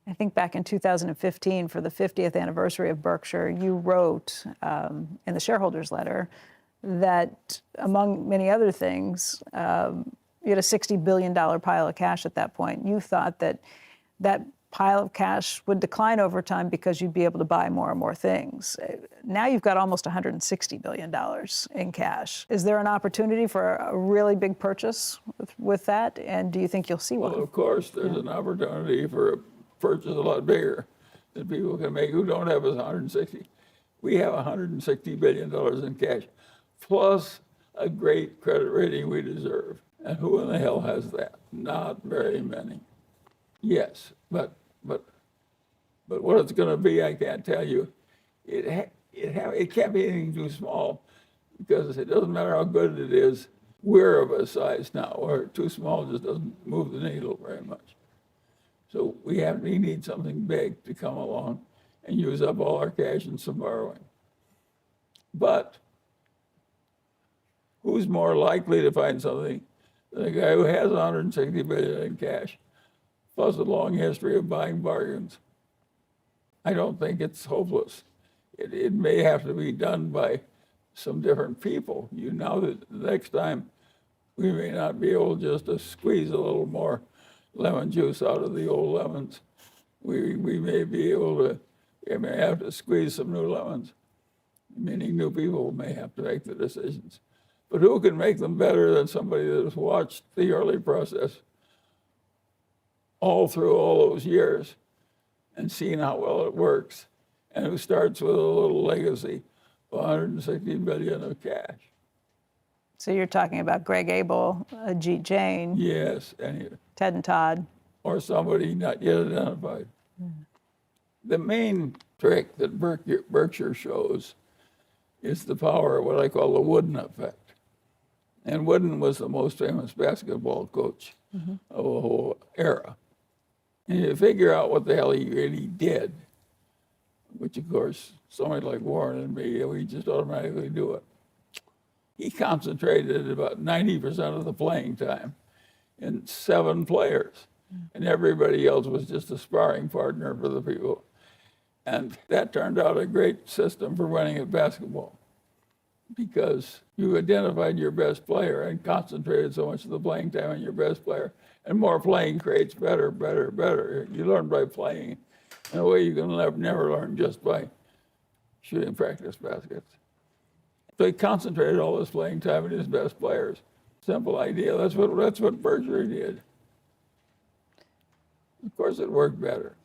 I think back in 2015, for the 50th anniversary of Berkshire, you wrote in the shareholders letter that, among many other things, you had a $60 billion pile of cash at that point. You thought that that pile of cash would decline over time because you'd be able to buy more and more things. Now you've got almost $160 billion in cash. Is there an opportunity for a really big purchase with that? And do you think you'll see one? Well, of course, there's an opportunity for a purchase a lot bigger that people can make who don't have us 160. We have $160 billion in cash, plus a great credit rating we deserve. And who in the hell has that? Not very many. Yes, but what it's going to be, I can't tell you. It can't be anything too small, because it doesn't matter how good it is. We're of a size now where too small just doesn't move the needle very much. So we need something big to come along and use up all our cash and some borrowing. But who's more likely to find something than a guy who has $160 billion in cash, plus a long history of buying bargains? I don't think it's hopeless. It may have to be done by some different people. You know that the next time we may not be able just to squeeze a little more lemon juice out of the old lemons. We may be able to, we may have to squeeze some new lemons, meaning new people may have to make the decisions. But who can make them better than somebody that has watched the early process all through all those years and seen how well it works, and who starts with a little legacy of $160 billion of cash? So you're talking about Greg Abel, Ajit Jain. Yes, Ted and Todd. Or somebody not yet identified. The main trick that Berkshire shows is the power of what I call the Wooden effect. And Wooden was the most famous basketball coach of the whole era. And you figure out what the hell he really did, which of course, somebody like Warren and me, we just automatically do it. He concentrated about 90% of the playing time in 7 players, and everybody else was just a sparring partner for the people. And that turned out a great system for winning at basketball, because you identified your best player and concentrated so much of the playing time on your best player. And more playing creates better. You learn by playing in a way you can never learn just by shooting practice baskets. So he concentrated all his playing time on his best players. Simple idea. That's what Berkshire did. Of course, it worked better.